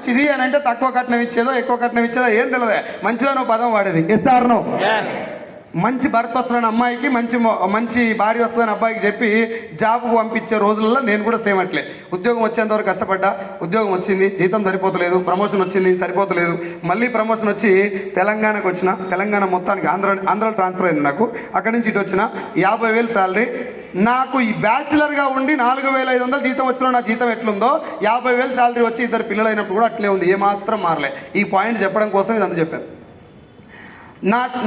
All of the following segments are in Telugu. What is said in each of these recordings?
మంచిది అని అంటే తక్కువ కట్నం ఇచ్చేదో ఎక్కువ కట్నం ఇచ్చేదో ఏం తెలియదు, మంచిదని పదం వాడేది. Yes or no? మంచి భర్త వస్తున్న అమ్మాయికి మంచి భార్య వస్తుందని అబ్బాయికి చెప్పి జాబ్కు పంపించే రోజుల్లో నేను కూడా సేమ్ అట్లే. ఉద్యోగం వచ్చేంతవరకు కష్టపడ్డా, ఉద్యోగం వచ్చింది, జీతం సరిపోతలేదు, ప్రమోషన్ వచ్చింది సరిపోతలేదు, మళ్ళీ ప్రమోషన్ వచ్చి తెలంగాణకు వచ్చిన, తెలంగాణ మొత్తానికి ఆంధ్ర ట్రాన్స్ఫర్ అయింది నాకు. అక్కడి నుంచి ఇటు వచ్చిన 50,000 శాలరీ. నాకు ఈ బ్యాచిలర్గా ఉండి 4,500 జీతం వచ్చిన నా జీతం ఎట్లుందో 50,000 శాలరీ వచ్చి 2 పిల్లలు అయినప్పుడు కూడా అట్లే ఉంది, ఏమాత్రం మారలే. ఈ పాయింట్ చెప్పడం కోసం ఇదంతా చెప్పాను.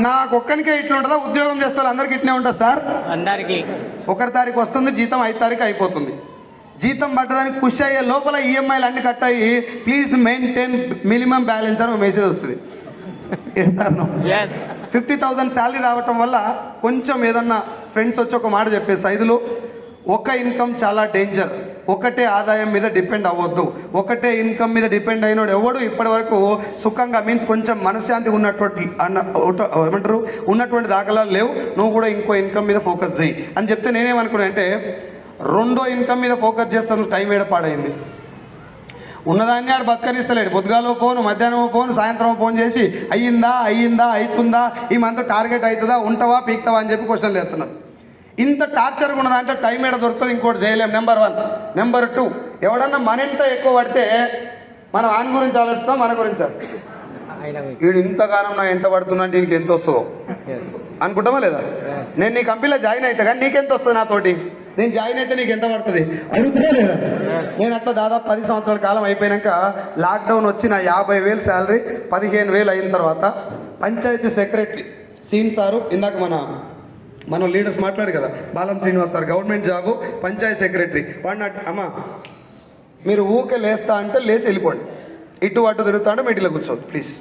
నాకొక్కనికే ఇట్లా ఉంటుందా? ఉద్యోగం చేస్తారు అందరికి ఇట్లే ఉంటుంది సార్? అందరికీ 1 తారీఖు వస్తుంది జీతం, 5 తారీఖు అయిపోతుంది. జీతం పట్టడానికి ఖుషి అయ్యే లోపల ఈఎంఐలు అన్ని కట్ అయ్యి ప్లీజ్ మెయింటైన్ మినిమం బ్యాలెన్స్ అని మెసేజ్ వస్తుంది. సార్ 50,000 శాలరీ రావటం వల్ల కొంచెం ఏదన్నా ఫ్రెండ్స్ వచ్చి ఒక మాట చెప్పేసి, ఐదులో ఒక ఇన్కమ్ చాలా డేంజర్, ఒకటే ఆదాయం మీద డిపెండ్ అవ్వద్దు. ఒకటే ఇన్కమ్ మీద డిపెండ్ అయినోడు ఎవడు ఇప్పటి వరకు సుఖంగా మీన్స్ కొంచెం మనశ్శాంతి ఉన్నటువంటి దాఖలాలు లేవు. నువ్వు కూడా ఇంకో ఇన్కమ్ మీద ఫోకస్ చేయి అని చెప్తే నేనేమనుకున్నా అంటే, 2వ ఇన్కమ్ మీద ఫోకస్ చేస్తాను. టైం ఏడపాడైంది. ఉన్నదాన్ని ఆడు బతకనిస్తలేడు. పొద్దుగాలో ఫోన్, మధ్యాహ్నం ఫోన్, సాయంత్రం ఫోన్ చేసి అయ్యిందా అవుతుందా, ఈ మంత్ టార్గెట్ అవుతుందా, ఉంటావా పీక్తావా అని చెప్పి క్వశ్చన్లు వేస్తున్నాను. ఇంత టార్చర్గా ఉన్నదంటే టైం ఏడ దొరుకుతుంది, ఇంకోటి చేయలేం. నెంబర్ 1. నెంబర్ 2, ఎవడన్నా మన ఇంట ఎక్కువ పడితే మనం ఆయన గురించి ఆలోచిస్తాం, మన గురించి వీడు ఇంతగానం నా ఎంట పడుతున్నా అంటే నీకు ఎంత వస్తుందో అనుకుంటామా లేదా? నేను నీ కంపెనీలో జాయిన్ అయితే కానీ నీకెంత వస్తుంది నాతోటి? నేను జాయిన్ అయితే నీకు ఎంత పడుతుంది అడుగుతున్నా లేదా? నేను అట్లా దాదాపు 10 సంవత్సరాల కాలం అయిపోయాక లాక్డౌన్ వచ్చి నా 50,000 శాలరీ 15,000 అయిన తర్వాత పంచాయతీ సెక్రటరీ సీన్ సారు, ఇందాక మన లీడర్స్ మాట్లాడు కదా, Balam Srinivas sir, government job, panchayati secretary. వాడిని అమ్మా మీరు ఊకే లేస్తా అంటే లేచి వెళ్ళిపోండి, ఇటు అటు తిరుగుతా అంటే మీటిలో కూర్చోండి ప్లీజ్.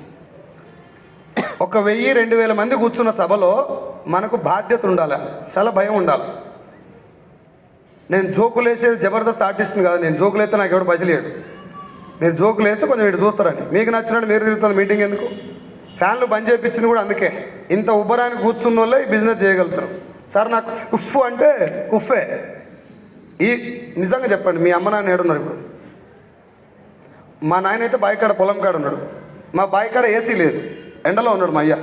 1,000-2,000 మంది కూర్చున్న సభలో మనకు బాధ్యత ఉండాలి, చాలా భయం ఉండాలి. నేను జోకులు వేసేది జబర్దస్త్ ఆర్టిస్ట్ని కాదు. నేను జోకులు వేస్తే నాకు ఎవడు బయలుదేరాడు. నేను జోకులు వేస్తే కొంచెం ఇటు చూస్తారని, మీకు నచ్చినట్టు మీరు తిరుగుతుంది మీటింగ్ ఎందుకు? ఫ్యాన్లు బంద్ చేయించింది కూడా అందుకే. ఇంత ఉబ్బరానికి కూర్చున్న వాళ్ళే ఈ బిజినెస్ చేయగలుగుతారు. సార్ నాకు ఉఫ్ అంటే ఉఫ్ఫే. ఈ నిజంగా చెప్పండి, మీ అమ్మ నాన్న ఏడున్నారు ఇప్పుడు? మా నాయన అయితే బాయికాడ పొలం కాడ ఉన్నాడు, మా బాయికాడ ఏసీ లేదు, ఎండలో ఉన్నాడు మా అయ్య.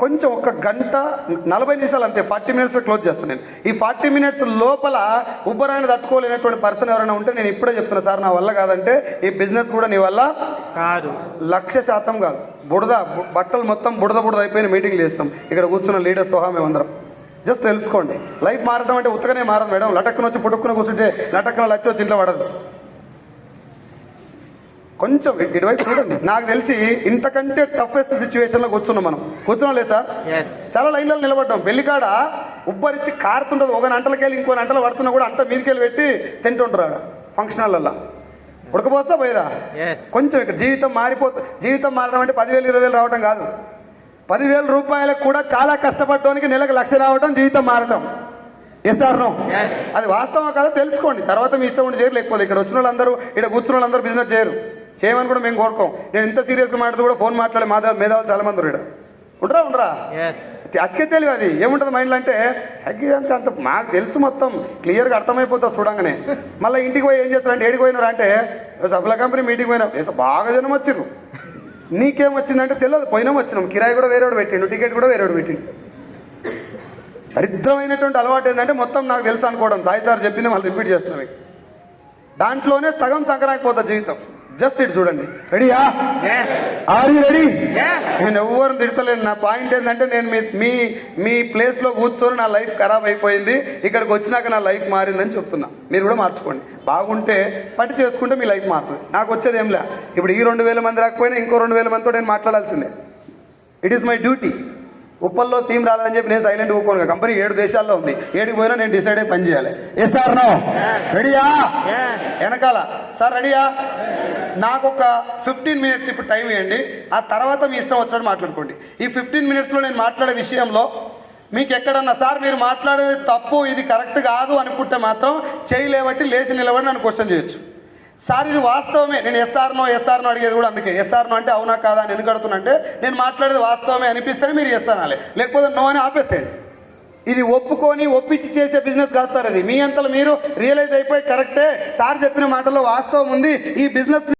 కొంచెం 1 గంట 40 నిమిషాలు అంతే, 40 మినిట్స్ క్లోజ్ చేస్తాను నేను. ఈ 40 మినిట్స్ లోపల ఉబ్బరాన్ని తట్టుకోలేనటువంటి పర్సన్ ఎవరైనా ఉంటే నేను ఇప్పుడే చెప్తున్నా, సార్ నా వల్ల కాదంటే ఈ బిజినెస్ కూడా నీ వల్ల కాదు, 1,00,000% కాదు. బట్టలు మొత్తం బుడద అయిపోయిన మీటింగ్లు చేస్తాం ఇక్కడ కూర్చున్న లీడర్స్ సహా మేమందరం. జస్ట్ తెలుసుకోండి, లైఫ్ మారడం అంటే ఉత్తగానే మారదు మేడం. లటక్కున వచ్చి పుట్టుక్కున కూర్చుంటే లటక్కున లచ్చి వచ్చి ఇంట్లో పడదు. కొంచెం ఇటువైపు చూడండి. నాకు తెలిసి ఇంతకంటే టఫెస్ట్ సిచ్యువేషన్లో కూర్చున్నాం లేదు సార్? చాలా లైన్లలో నిలబడ్డాం. పెళ్లికాడ ఉబ్బరిచ్చి కారుతుండదు, 1 గంటలకి వెళ్ళి ఇంకో గంటలు పడుతున్నా కూడా అంతా మీదకెళ్ళి పెట్టి తింటుంటారు ఆడ ఫంక్షన్ హాల్లో. ఉడకపోస్తా పోయేదా? కొంచెం ఇక్కడ జీవితం మారడం అంటే 10,000 20,000 రావడం కాదు. 10,000 రూపాయలకు కూడా చాలా కష్టపడడానికి నెలకు 1,00,000 రావడం జీవితం మారటం. Yes or no? అది వాస్తవం కదా తెలుసుకోండి. తర్వాత మీ ఇష్టం ఉండి చేయరు. లేకపోతే ఇక్కడ వచ్చిన వాళ్ళందరూ, ఇక్కడ కూర్చున్న వాళ్ళందరూ బిజినెస్ చేయమని కూడా మేము కోరుకోం. నేను ఇంత సీరియస్గా మాట్లాడుతూ కూడా ఫోన్ మాట్లాడే మేధావులు చాలా మంది ఉండరా అతికే తెలివి. అది ఏముంటుంది మైండ్లో అంటే అంత మాకు తెలుసు, మొత్తం క్లియర్గా అర్థమైపోతుంది చూడంగానే. మళ్ళీ ఇంటికి పోయి ఏం చేస్తారంటే, ఏడికి పోయినారు అంటే సభల కంపెనీ మీటింగ్ పోయినా బాగా జనం వచ్చిర్రు. నీకేం వచ్చిందంటే తెలియదు, వచ్చినాం. కిరాయి కూడా వేరేవాడు పెట్టిండు, టికెట్ కూడా వేరేవాడు పెట్టిండు. దరిద్రమైనటువంటి అలవాటు ఏంటంటే మొత్తం నాకు తెలుసు అనుకోవడం. సాయి సార్ చెప్పింది మళ్ళీ రిపీట్ చేస్తున్నాం. దాంట్లోనే సగం సంకరాకపోతుంది జీవితం. జస్ట్ ఇటు చూడండి. రెడీయా? Are you ready? నేను ఎవరిని తిడతలేను. నా పాయింట్ ఏంటంటే, నేను మీ ప్లేస్లో కూర్చొని నా లైఫ్ ఖరాబ్ అయిపోయింది, ఇక్కడికి వచ్చినాక నా లైఫ్ మారిందని చెప్తున్నా. మీరు కూడా మార్చుకోండి. బాగుంటే పట్టి చేసుకుంటే మీ లైఫ్ మారుతుంది. నాకు వచ్చేది ఏం లే. ఇప్పుడు ఈ 2,000 మంది రాకపోయినా ఇంకో 2,000 మందితో నేను మాట్లాడాల్సిందే. It is my duty. ఉప్పల్లో థీమ్ రాలేదని చెప్పి నేను సైలెంట్ కూకోను. కంపెనీ 7 దేశాల్లో ఉంది, 7కి పోయినా నేను డిసైడ్ అయ్యి పని చేయాలి. Yes sir no? రెడీయా? వెనకాల సార్ రెడీయా? నాకు ఒక 15 మినిట్స్ ఇప్పుడు టైం ఇవ్వండి. ఆ తర్వాత మీ ఇష్టం వచ్చినట్టు మాట్లాడుకోండి. ఈ 15 మినిట్స్లో నేను మాట్లాడే విషయంలో మీకు ఎక్కడన్నా సార్ మీరు మాట్లాడేది తప్పు, ఇది కరెక్ట్ కాదు అనుకుంటే మాత్రం చేయలేబట్టి లేచి నిలబడి నన్ను క్వశ్చన్ చేయొచ్చు. సార్ ఇది వాస్తవమే, నేను ఎస్ఆర్నో అడిగేది కూడా అందుకే. ఎస్ఆర్నో అంటే అవునా కాదా అని ఎందుకు అడుగుతున్నా అంటే, నేను మాట్లాడేది వాస్తవమే అనిపిస్తేనే మీరు ఎస్ అనాలి, లేకపోతే నో అని ఆపేసేయండి. ఇది ఒప్పించి చేసే బిజినెస్ కాదు సార్. అది మీ అంతలో మీరు రియలైజ్ అయిపోయి కరెక్టే, సార్ చెప్పిన మాటల్లో వాస్తవం ఉంది, ఈ బిజినెస్